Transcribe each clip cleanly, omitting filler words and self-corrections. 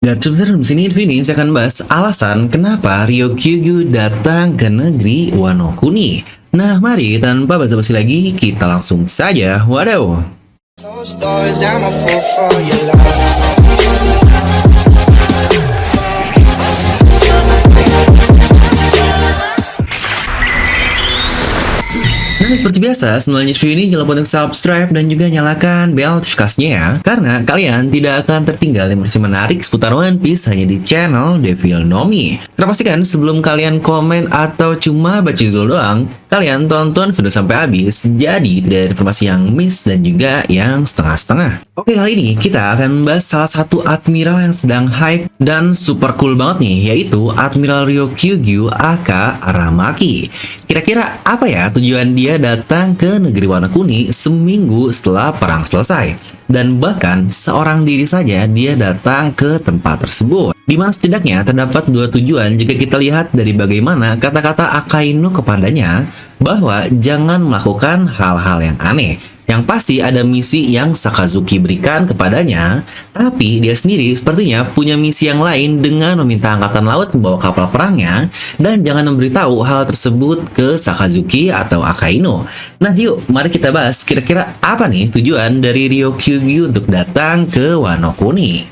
Dan sebentar di sini Vini saya akan bahas alasan kenapa Ryokyu datang ke negeri Wano Kuni. Nah, mari tanpa basa-basi lagi kita langsung saja. Wadaw. Closed doors, I'm a fool for your love. Nah, seperti biasa, sebelum lanjut video ini jangan lupa untuk subscribe dan juga nyalakan bel notifikasinya ya. Karena kalian tidak akan tertinggal informasi menarik seputar One Piece hanya di channel Devil Nomi. Terpastikan sebelum kalian komen atau cuma baca judul doang, kalian tonton video sampai habis, jadi tidak ada informasi yang miss dan juga yang setengah-setengah. Oke, kali ini kita akan membahas salah satu admiral yang sedang hype dan super cool banget nih, yaitu Admiral Ryokyu aka Aramaki. Kira-kira apa ya tujuan dia datang ke negeri Wano Kuni seminggu setelah perang selesai? Dan bahkan seorang diri saja dia datang ke tempat tersebut. Di mana setidaknya terdapat dua tujuan jika kita lihat dari bagaimana kata-kata Akainu kepadanya bahwa jangan melakukan hal-hal yang aneh. Yang pasti ada misi yang Sakazuki berikan kepadanya, tapi dia sendiri sepertinya punya misi yang lain dengan meminta angkatan laut membawa kapal perangnya dan jangan memberitahu hal tersebut ke Sakazuki atau Akainu. Nah yuk, mari kita bahas kira-kira apa nih tujuan dari Ryokyu untuk datang ke Wano Kuni.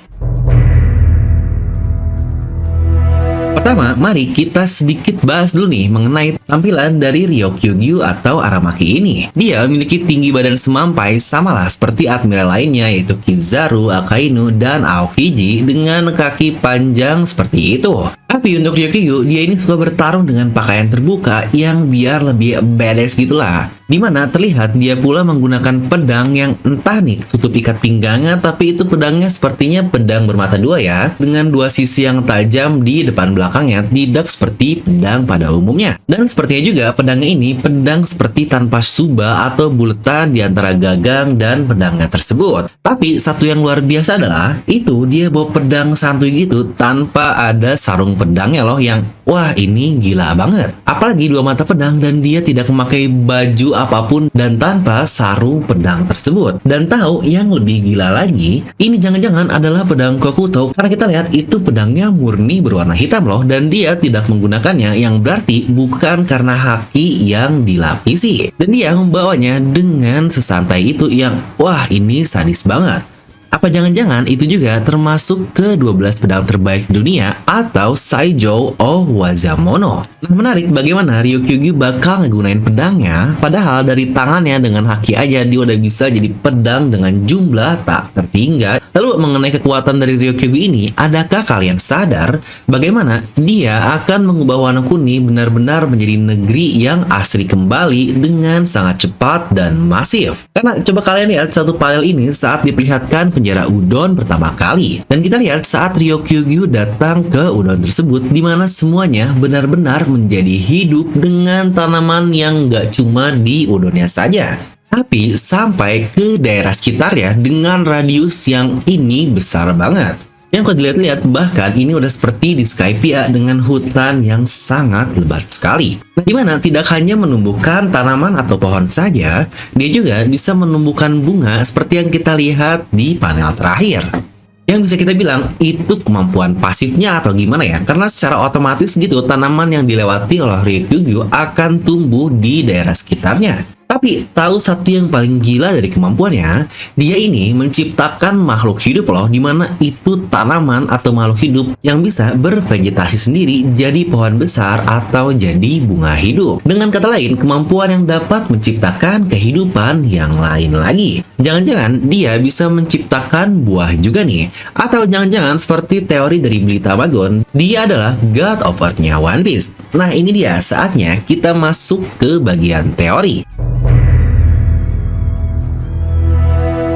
Pertama, mari kita sedikit bahas dulu nih mengenai tampilan dari Ryokyu atau Aramaki ini. Dia memiliki tinggi badan semampai samalah seperti admiral lainnya yaitu Kizaru, Akainu, dan Aokiji dengan kaki panjang seperti itu. Tapi untuk Ryokyu, dia ini suka bertarung dengan pakaian terbuka yang biar lebih badass gitulah. Dimana terlihat dia pula menggunakan pedang yang entah nih tutup ikat pinggangnya, tapi itu pedangnya sepertinya pedang bermata dua ya, dengan dua sisi yang tajam di depan belakangnya, tidak seperti pedang pada umumnya. Dan sepertinya juga pedangnya ini pedang seperti tanpa suba atau buletan di antara gagang dan pedangnya tersebut. Tapi satu yang luar biasa adalah itu dia bawa pedang santuy gitu tanpa ada sarung pedangnya loh, yang wah ini gila banget. Apalagi dua mata pedang dan dia tidak memakai baju apapun dan tanpa sarung pedang tersebut. Dan tahu yang lebih gila lagi, ini jangan-jangan adalah pedang Kokuto, karena kita lihat itu pedangnya murni berwarna hitam loh, dan dia tidak menggunakannya, yang berarti bukan karena haki yang dilapisi. Dan dia membawanya dengan sesantai itu yang wah ini sadis banget. Apa jangan-jangan itu juga termasuk ke 12 pedang terbaik di dunia atau Saijo o Wazamono? Nah, menarik bagaimana Ryokyu bakal ngegunain pedangnya, padahal dari tangannya dengan haki aja dia udah bisa jadi pedang dengan jumlah tak terhingga. Lalu mengenai kekuatan dari Ryokyu ini, adakah kalian sadar bagaimana dia akan mengubah Wano Kuni benar-benar menjadi negeri yang asri kembali dengan sangat cepat dan masif? Karena coba kalian lihat satu panel ini saat diperlihatkan penjara udon pertama kali, dan kita lihat saat Ryokyu datang ke udon tersebut, di mana semuanya benar-benar menjadi hidup dengan tanaman yang gak cuma di udonnya saja, tapi sampai ke daerah sekitarnya dengan radius yang ini besar banget. Yang kalau dilihat-lihat bahkan ini udah seperti di Skypiea dengan hutan yang sangat lebat sekali. Nah, dimana tidak hanya menumbuhkan tanaman atau pohon saja, dia juga bisa menumbuhkan bunga seperti yang kita lihat di panel terakhir. Yang bisa kita bilang itu kemampuan pasifnya atau gimana ya? Karena secara otomatis gitu tanaman yang dilewati oleh Ryokyu akan tumbuh di daerah sekitarnya. Tapi tahu satu yang paling gila dari kemampuannya, dia ini menciptakan makhluk hidup loh, dimana itu tanaman atau makhluk hidup yang bisa bervegetasi sendiri jadi pohon besar atau jadi bunga hidup. Dengan kata lain, kemampuan yang dapat menciptakan kehidupan yang lain lagi. Jangan-jangan dia bisa menciptakan buah juga nih. Atau jangan-jangan seperti teori dari Blita Magon, dia adalah God of Earth-nya One Piece. Nah ini dia saatnya kita masuk ke bagian teori.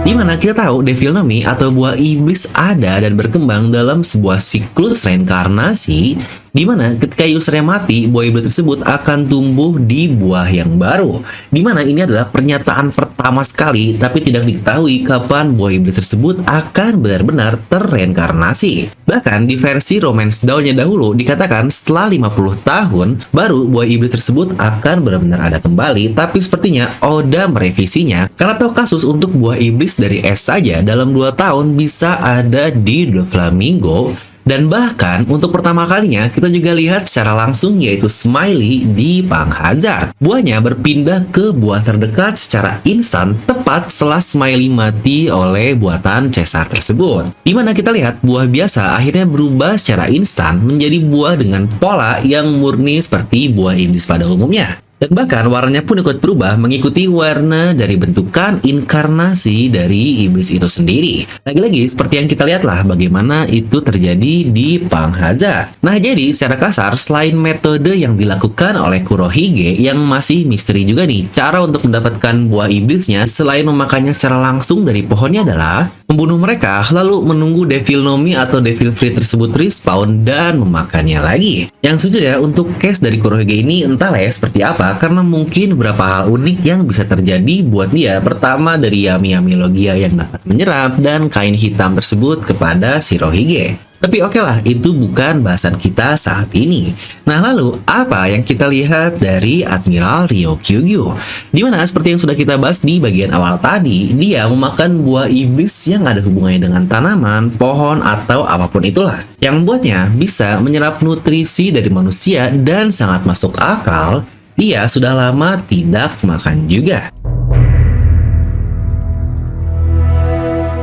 Dimana kita tahu Devil Nomi atau buah iblis ada dan berkembang dalam sebuah siklus reinkarnasi Dimana ketika usernya mati, buah iblis tersebut akan tumbuh di buah yang baru. Dimana ini adalah pernyataan pertama sekali, tapi tidak diketahui kapan buah iblis tersebut akan benar-benar terreinkarnasi. Bahkan di versi Romance Dawn-nya dahulu dikatakan setelah 50 tahun, baru buah iblis tersebut akan benar-benar ada kembali, tapi sepertinya Oda merevisinya, karena tahu kasus untuk buah iblis dari es saja dalam 2 tahun bisa ada di Doflamingo. Dan bahkan untuk pertama kalinya kita juga lihat secara langsung yaitu Smiley di Pang Hazard. Buahnya berpindah ke buah terdekat secara instan tepat setelah Smiley mati oleh buatan Caesar tersebut. Dimana kita lihat buah biasa akhirnya berubah secara instan menjadi buah dengan pola yang murni seperti buah iblis pada umumnya. Dan bahkan warnanya pun ikut berubah mengikuti warna dari bentukan inkarnasi dari iblis itu sendiri. Lagi-lagi seperti yang kita lihatlah bagaimana itu terjadi di Pang Hazard. Nah jadi secara kasar selain metode yang dilakukan oleh Kurohige yang masih misteri juga nih, cara untuk mendapatkan buah iblisnya selain memakannya secara langsung dari pohonnya adalah membunuh mereka lalu menunggu Devil Nomi atau Devil Fruit tersebut respawn dan memakannya lagi. Yang jujur ya untuk case dari Kurohige ini entahlah ya seperti apa, karena mungkin beberapa hal unik yang bisa terjadi buat dia. Pertama dari Yami-Yami Logia yang dapat menyerap dan kain hitam tersebut kepada Shirohige. Tapi oke lah, itu bukan bahasan kita saat ini. Nah lalu, apa yang kita lihat dari Admiral Ryokyugyu? Dimana seperti yang sudah kita bahas di bagian awal tadi, dia memakan buah iblis yang ada hubungannya dengan tanaman, pohon, atau apapun itulah. Yang membuatnya bisa menyerap nutrisi dari manusia dan sangat masuk akal, dia sudah lama tidak makan juga.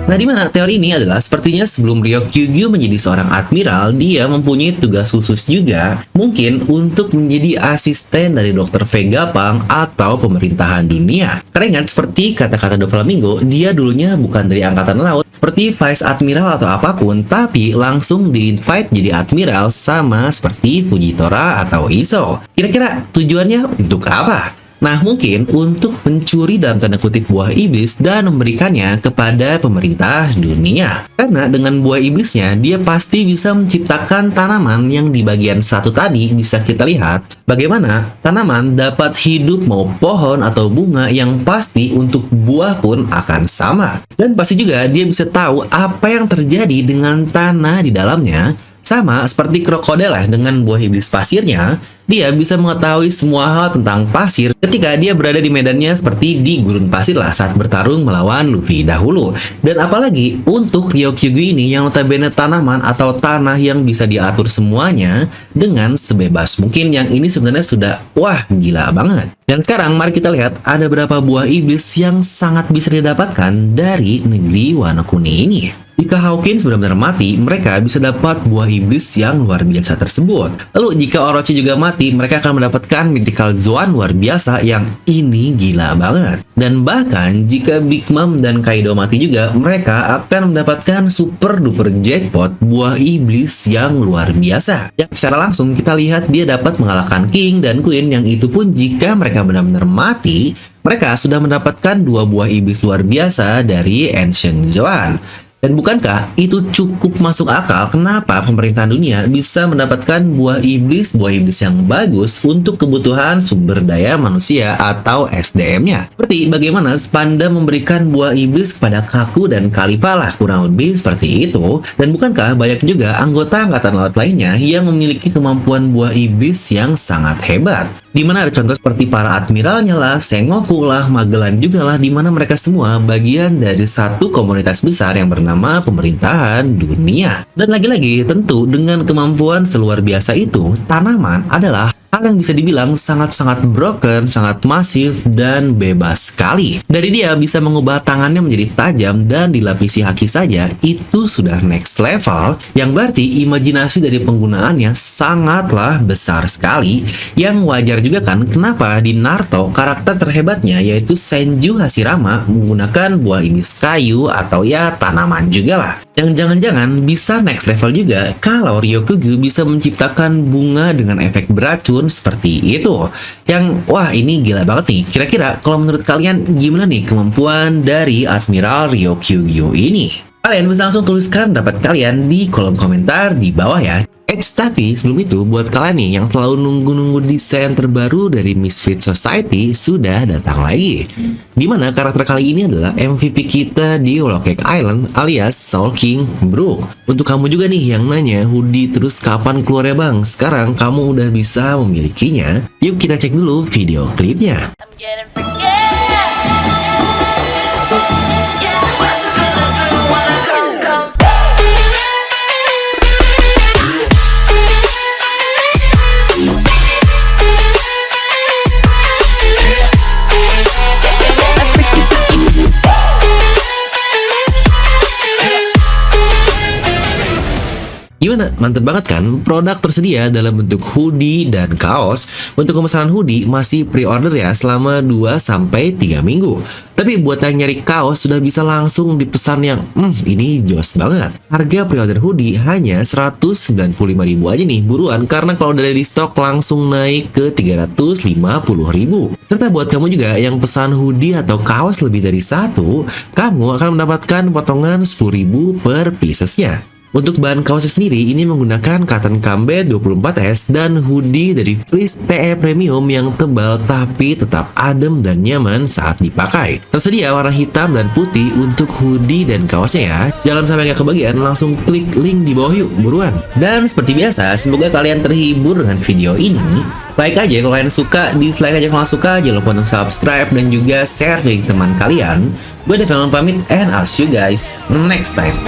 Nah, dimana teori ini adalah sepertinya sebelum Ryokyugyu menjadi seorang admiral, dia mempunyai tugas khusus juga, mungkin untuk menjadi asisten dari Dr. Vegapunk atau pemerintahan dunia. Karena ingat, seperti kata-kata Doflamingo, dia dulunya bukan dari angkatan laut, seperti Vice Admiral atau apapun, tapi langsung di-invite jadi admiral sama seperti Fujitora atau Iso. Kira-kira tujuannya untuk apa? Nah, mungkin untuk mencuri dalam tanda kutip buah iblis dan memberikannya kepada pemerintah dunia. Karena dengan buah iblisnya, dia pasti bisa menciptakan tanaman yang di bagian satu tadi bisa kita lihat bagaimana tanaman dapat hidup mau pohon atau bunga yang pasti untuk buah pun akan sama. Dan pasti juga dia bisa tahu apa yang terjadi dengan tanah di dalamnya. Sama seperti krokodil dengan buah iblis pasirnya, dia bisa mengetahui semua hal tentang pasir ketika dia berada di medannya seperti di gurun pasir saat bertarung melawan Luffy dahulu. Dan apalagi untuk Ryokyugyu ini yang notabene tanaman atau tanah yang bisa diatur semuanya dengan sebebas mungkin, yang ini sebenarnya sudah wah gila banget. Dan sekarang mari kita lihat ada berapa buah iblis yang sangat bisa didapatkan dari negeri Wano Kuni ini. Jika Hawkins benar-benar mati, mereka bisa dapat buah iblis yang luar biasa tersebut. Lalu jika Orochi juga mati, mereka akan mendapatkan Mythical Zoan luar biasa yang ini gila banget. Dan bahkan jika Big Mom dan Kaido mati juga, mereka akan mendapatkan super duper jackpot buah iblis yang luar biasa. Yang secara langsung kita lihat dia dapat mengalahkan King dan Queen, yang itu pun jika mereka benar-benar mati, mereka sudah mendapatkan 2 buah iblis luar biasa dari Ancient Zoan. Dan bukankah itu cukup masuk akal kenapa pemerintahan dunia bisa mendapatkan buah iblis yang bagus untuk kebutuhan sumber daya manusia atau SDM-nya? Seperti bagaimana Spanda memberikan buah iblis kepada Kaku dan Khalifah kurang lebih seperti itu. Dan bukankah banyak juga anggota angkatan laut lainnya yang memiliki kemampuan buah iblis yang sangat hebat? Dimana ada contoh seperti para admiralnya Sengoku Magellan juga dimana mereka semua bagian dari satu komunitas besar yang bernama pemerintahan dunia. Dan lagi-lagi tentu dengan kemampuan seluar biasa itu, tanaman adalah hal yang bisa dibilang sangat-sangat broken, sangat masif, dan bebas sekali. Dari dia bisa mengubah tangannya menjadi tajam dan dilapisi haki saja, itu sudah next level, yang berarti imajinasi dari penggunaannya sangatlah besar sekali, yang wajar juga kan kenapa di Naruto karakter terhebatnya yaitu Senju Hashirama menggunakan buah iblis kayu atau ya tanaman juga lah. Yang jangan-jangan bisa next level juga kalau Ryokyugyu bisa menciptakan bunga dengan efek beracun seperti itu. Yang wah ini gila banget nih. Kira-kira kalau menurut kalian gimana nih kemampuan dari Admiral Ryokyugyu ini? Kalian bisa langsung tuliskan pendapat kalian di kolom komentar di bawah ya. Tapi sebelum itu, buat kalian nih yang selalu nunggu-nunggu desain terbaru dari Misfit Society sudah datang lagi. Dimana karakter kali ini adalah MVP kita di Hollow Cake Island alias Soul King Brook. Untuk kamu juga nih yang nanya hoodie terus kapan keluarnya bang? Sekarang kamu udah bisa memilikinya. Yuk kita cek dulu video klipnya. I'm getting forget. Yeah, what you gonna do when I come? Gimana? Mantep banget kan? Produk tersedia dalam bentuk hoodie dan kaos. Untuk pemesanan hoodie masih pre-order ya selama 2-3 minggu. Tapi buat yang nyari kaos sudah bisa langsung dipesan yang ini jos banget. Harga pre-order hoodie hanya 195.000 aja nih, buruan karena kalau udah di stok langsung naik ke 350.000. Serta buat kamu juga yang pesan hoodie atau kaos lebih dari satu, kamu akan mendapatkan potongan 10.000 per piecesnya. Untuk bahan kaosnya sendiri, ini menggunakan cotton combat 24S dan hoodie dari Fleece PE Premium yang tebal tapi tetap adem dan nyaman saat dipakai. Tersedia warna hitam dan putih untuk hoodie dan kaosnya ya. Jangan sampai nggak kebagian, langsung klik link di bawah yuk, buruan. Dan seperti biasa, semoga kalian terhibur dengan video ini. Like aja kalau kalian suka, dislike aja kalau nggak suka, jangan lupa untuk subscribe dan juga share ke teman kalian. Gue Devon pamit and I'll see you guys next time.